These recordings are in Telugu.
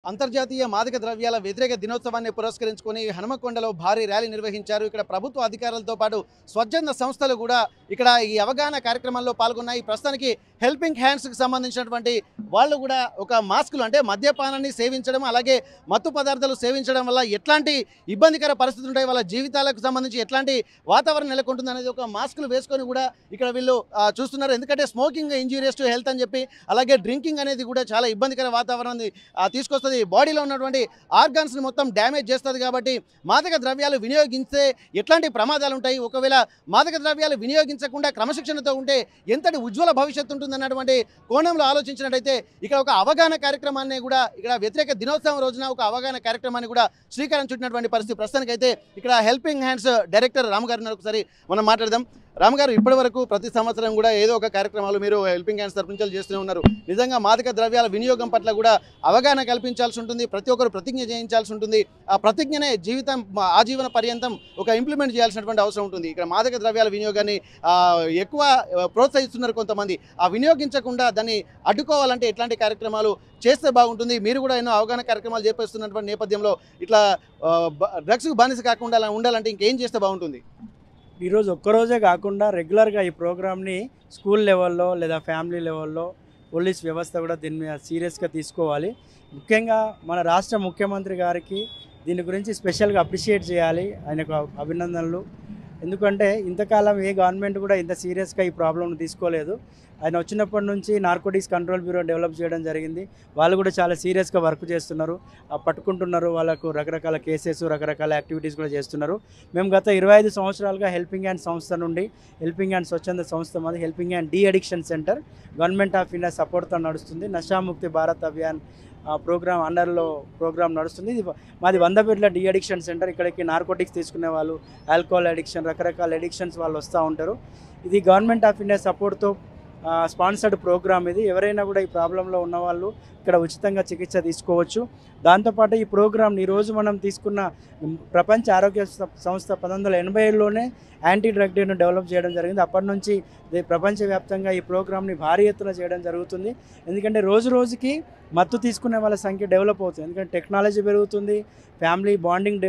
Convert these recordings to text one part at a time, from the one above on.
అంతర్జాతీయ మాదక ద్రవ్యాల వ్యతిరేక దినోత్సవాన్ని పురస్కరించుకొని హనుమకొండలో భారీ ర్యాలీ నిర్వహించారు. ఇక్కడ ప్రభుత్వ అధికారులతో పాటు స్వచ్ఛంద సంస్థలు కూడా ఇక్కడ ఈ అవగాహన కార్యక్రమంలో పాల్గొన్నాయి. ప్రస్తుతానికి హెల్పింగ్ హ్యాండ్స్కి సంబంధించినటువంటి వాళ్ళు కూడా ఒక మాస్కులు అంటే మద్యపానాన్ని సేవించడం అలాగే మత్తు పదార్థాలు సేవించడం వల్ల ఎట్లాంటి ఇబ్బందికర పరిస్థితులు ఉంటాయి, వాళ్ళ జీవితాలకు సంబంధించి ఎట్లాంటి వాతావరణం నెలకొంటుంది అనేది ఒక మాస్కులు వేసుకొని కూడా ఇక్కడ వీళ్ళు చూస్తున్నారు. ఎందుకంటే స్మోకింగ్ ఇంజూరియస్ టు హెల్త్ అని చెప్పి అలాగే డ్రింకింగ్ అనేది కూడా చాలా ఇబ్బందికర వాతావరణాన్ని తీసుకొస్తుంది. బాడీలో ఉన్నటువంటి ఆర్గాన్స్ని మొత్తం డ్యామేజ్ చేస్తుంది. కాబట్టి మాదక ద్రవ్యాలు వినియోగిస్తే ఎట్లాంటి ప్రమాదాలు ఉంటాయి, ఒకవేళ మాదక ద్రవ్యాలు వినియోగించకుండా క్రమశిక్షణతో ఉంటే ఎంతటి ఉజ్వల భవిష్యత్తు ఉంటుంది అన్నటువంటి కోణంలో ఆలోచించినట్టయితే ఇక్కడ ఒక అవగాహన కార్యక్రమాన్ని కూడా ఇక్కడ వ్యతిరేక దినోత్సవం రోజున ఒక అవగాహన కార్యక్రమాన్ని కూడా శ్రీకారం చుట్టినటువంటి పరిస్థితి. ప్రస్తుతానికి అయితే ఇక్కడ హెల్పింగ్ హ్యాండ్స్ డైరెక్టర్ రామ్ గారిని ఒకసారి మనం మాట్లాడదాం. రామ్ గారు, ఇప్పటి వరకు ప్రతి సంవత్సరం కూడా ఏదో ఒక కార్యక్రమాలు మీరు హెల్పింగ్ హ్యాండ్స్ తరఫు నుంచి చేస్తూనే ఉన్నారు. నిజంగా మాదక ద్రవ్యాల వినియోగం పట్ల కూడా అవగాహన కల్పించాల్సి ఉంటుంది, ప్రతి ఒక్కరు ప్రతిజ్ఞ చేయించాల్సి ఉంటుంది. ఆ ప్రతిజ్ఞనే జీవితం ఆజీవన పర్యంతం ఒక ఇంప్లిమెంట్ చేయాల్సినటువంటి అవసరం ఉంటుంది. ఇక్కడ మాదక ద్రవ్యాల వినియోగాన్ని ఎక్కువ ప్రోత్సహిస్తున్నారు కొంతమంది. ఆ వినియోగించకుండా దాన్ని అడ్డుకోవాలంటే ఎట్లాంటి కార్యక్రమాలు చేస్తే బాగుంటుంది? మీరు కూడా ఎన్నో అవగాహన కార్యక్రమాలు చేపడుతున్నటువంటి నేపథ్యంలో ఇట్లా డ్రగ్స్కు బానిస కాకుండా అలా ఉండాలంటే ఇంకేం చేస్తే బాగుంటుంది? ఈరోజు ఒక్కరోజే కాకుండా రెగ్యులర్గా ఈ ప్రోగ్రామ్ని స్కూల్ లెవెల్లో లేదా ఫ్యామిలీ లెవెల్లో పోలీస్ వ్యవస్థ కూడా దీని మీద సీరియస్గా తీసుకోవాలి. ముఖ్యంగా మన రాష్ట్ర ముఖ్యమంత్రి గారికి దీని గురించి స్పెషల్గా అప్రిషియేట్ చేయాలి, ఆయనకు అభినందనలు. ఎందుకంటే ఇంతకాలం ఏ గవర్నమెంట్ కూడా ఇంత సీరియస్గా ఈ ప్రాబ్లమ్ని తీసుకోలేదు. ఆయన వచ్చినప్పటి నుంచి నార్కోటిక్స్ కంట్రోల్ బ్యూరో డెవలప్ చేయడం జరిగింది. వాళ్ళు కూడా చాలా సీరియస్గా వర్క్ చేస్తున్నారు, పట్టుకుంటున్నారు, వాళ్ళకు రకరకాల కేసెస్ రకరకాల యాక్టివిటీస్ కూడా చేస్తున్నారు. మేము గత 25 సంవత్సరాలుగా హెల్పింగ్ హ్యాండ్ సంస్థ నుండి హెల్పింగ్ హ్యాండ్ స్వచ్ఛంద సంస్థ మాది helping hand de addiction centre government of India సపోర్ట్తో నడుస్తుంది. నషాముక్తి భారత్ అభియాన్ ప్రోగ్రామ్ అండర్లో ప్రోగ్రామ్ నడుస్తుంది. ఇది మాది 100 బెడ్ల డి అడిక్షన్ సెంటర్. ఇక్కడికి నార్కోటిక్స్ తీసుకునే వాళ్ళు, ఆల్కహాల్ అడిక్షన్, రకరకాల అడిక్షన్స్ వాళ్ళు వస్తూ ఉంటారు. ఇది గవర్నమెంట్ ఆఫ్ ఇండియా సపోర్ట్తో స్పాన్సర్డ్ ప్రోగ్రామ్. ఇది ఎవరైనా కూడా ఈ ప్రాబ్లంలో ఉన్నవాళ్ళు ఇక్కడ ఉచితంగా చికిత్స తీసుకోవచ్చు. దాంతోపాటు ఈ ప్రోగ్రామ్ని ఈరోజు మనం తీసుకున్న ప్రపంచ ఆరోగ్య సంస్థ 1987లోనే యాంటీ డ్రగ్ డేను డెవలప్ చేయడం జరిగింది. అప్పటి నుంచి ప్రపంచవ్యాప్తంగా ఈ ప్రోగ్రామ్ని భారీ ఎత్తున చేయడం జరుగుతుంది. ఎందుకంటే రోజు రోజుకి మత్తు తీసుకునే వాళ్ళ సంఖ్య డెవలప్ అవుతుంది. ఎందుకంటే టెక్నాలజీ పెరుగుతుంది, ఫ్యామిలీ బాండింగ్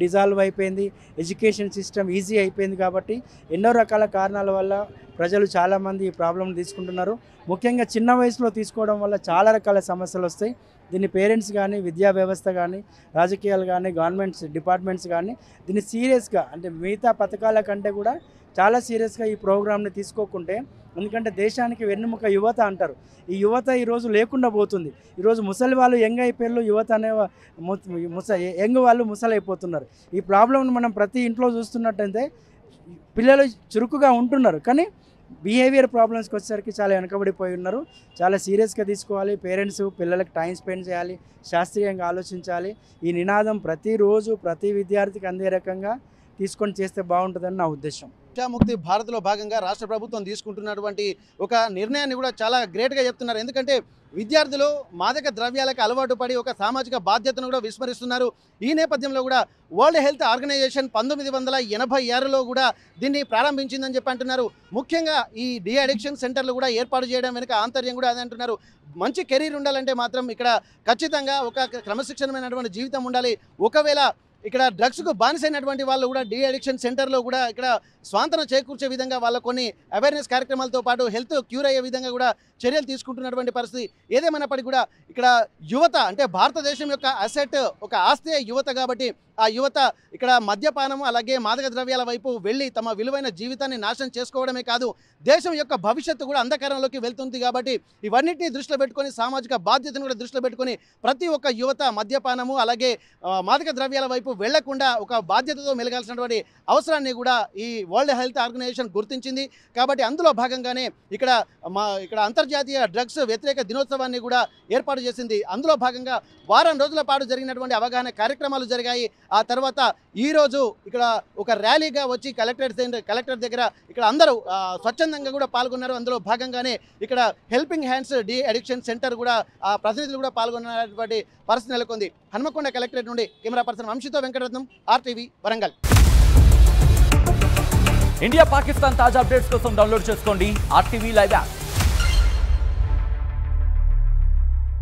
డిజాల్వ్ అయిపోయింది, ఎడ్యుకేషన్ సిస్టమ్ ఈజీ అయిపోయింది. కాబట్టి ఎన్నో రకాల కారణాల వల్ల ప్రజలు చాలామంది ఈ ప్రాబ్లమ్ తీసుకుంటున్నారు. ముఖ్యంగా చిన్న వయసులో తీసుకోవడం వల్ల చాలా రకాల సమస్యలు వస్తాయి. దీన్ని పేరెంట్స్ కానీ, విద్యా వ్యవస్థ కానీ, రాజకీయాలు కానీ, గవర్నమెంట్స్ డిపార్ట్మెంట్స్ కానీ దీన్ని సీరియస్గా, అంటే మిగతా పథకాల కంటే కూడా చాలా సీరియస్గా ఈ ప్రోగ్రామ్ని తీసుకోకుంటే, ఎందుకంటే దేశానికి వెన్నెముక యువత అంటారు. ఈ యువత ఈరోజు లేకుండా పోతుంది. ఈరోజు ముసలి వాళ్ళు యంగ్ అయిపోయారు, యువత అనే యంగ్ వాళ్ళు ముసలైపోతున్నారు. ఈ ప్రాబ్లంను మనం ప్రతి ఇంట్లో చూస్తున్నట్టయితే పిల్లలు చురుకుగా ఉంటున్నారు, కానీ బిహేవియర్ ప్రాబ్లమ్స్కి వచ్చేసరికి చాలా వెనకబడిపోయి ఉన్నారు. చాలా సీరియస్గా తీసుకోవాలి. పేరెంట్స్ పిల్లలకు టైం స్పెండ్ చేయాలి, శాస్త్రీయంగా ఆలోచించాలి. ఈ నినాదం ప్రతిరోజు ప్రతి విద్యార్థికి అందే రకంగా తీసుకొని చేస్తే బాగుంటుందని నా ఉద్దేశం. నషాముక్తి భారత్లో భాగంగా రాష్ట్ర ప్రభుత్వం తీసుకుంటున్నటువంటి ఒక నిర్ణయాన్ని కూడా చాలా గ్రేట్గా చెప్తున్నారు. ఎందుకంటే విద్యార్థులు మాదక ద్రవ్యాలకు అలవాటు పడి ఒక సామాజిక బాధ్యతను కూడా విస్మరిస్తున్నారు. ఈ నేపథ్యంలో కూడా వరల్డ్ హెల్త్ ఆర్గనైజేషన్ 1986లో కూడా దీన్ని ప్రారంభించిందని చెప్పి అంటున్నారు. ముఖ్యంగా ఈ డి అడిక్షన్ సెంటర్లు కూడా ఏర్పాటు చేయడం వెనుక ఆంతర్యం కూడా అదే అంటున్నారు. మంచి కెరీర్ ఉండాలంటే మాత్రం ఇక్కడ ఖచ్చితంగా ఒక క్రమశిక్షణమైనటువంటి జీవితం ఉండాలి. ఒకవేళ ఇక్కడ డ్రగ్స్కు బానిసైనటువంటి వాళ్ళు కూడా డి అడిక్షన్ సెంటర్లో కూడా ఇక్కడ స్వాంతన చేకూర్చే విధంగా వాళ్ళ కొన్ని అవేర్నెస్ కార్యక్రమాలతో పాటు హెల్త్ క్యూర్ అయ్యే విధంగా కూడా చర్యలు తీసుకుంటున్నటువంటి పరిస్థితి. ఏదేమైనప్పటికీ కూడా ఇక్కడ యువత అంటే భారతదేశం యొక్క అసెట్, ఒక ఆస్తే యువత. కాబట్టి ఆ యువత ఇక్కడ మద్యపానము అలాగే మాదక ద్రవ్యాల వైపు వెళ్ళి తమ విలువైన జీవితాన్ని నాశనం చేసుకోవడమే కాదు, దేశం యొక్క భవిష్యత్తు కూడా అంధకారంలోకి వెళ్తుంది. కాబట్టి ఇవన్నిటిని దృష్టిలో పెట్టుకొని, సామాజిక బాధ్యతను కూడా దృష్టిలో పెట్టుకొని ప్రతి ఒక్క యువత మద్యపానము అలాగే మాదక ద్రవ్యాల వైపు వెళ్లకుండా ఒక బాధ్యతతో మెలగాల్సినటువంటి అవసరాన్ని కూడా ఈ వరల్డ్ హెల్త్ ఆర్గనైజేషన్ గుర్తించింది. కాబట్టి అందులో భాగంగానే ఇక్కడ అంతర్జాతీయ డ్రగ్స్ వ్యతిరేక దినోత్సవాన్ని కూడా ఏర్పాటు చేసింది. అందులో భాగంగా వారం రోజుల పాటు జరిగినటువంటి అవగాహన కార్యక్రమాలు జరిగాయి. ఆ తర్వాత ఈరోజు ఇక్కడ ఒక ర్యాలీగా వచ్చి కలెక్టర్ దగ్గర ఇక్కడ అందరూ స్వచ్ఛందంగా కూడా పాల్గొన్నారు. అందులో భాగంగానే ఇక్కడ helping hands de-addiction centre కూడా ప్రతినిధులు కూడా పాల్గొన్నటువంటి పరిస్థితి నెలకొంది. హనుమకొండ కలెక్టరేట్ నుండి కెమెరా పర్సన్ వంశీతో వెంకటరత్నం, RTV వరంగల్. ఇండియా పాకిస్తాన్ తాజా అప్డేట్స్ కోసం డౌన్లోడ్ చేసుకోండి RTV లైవ్ యాప్.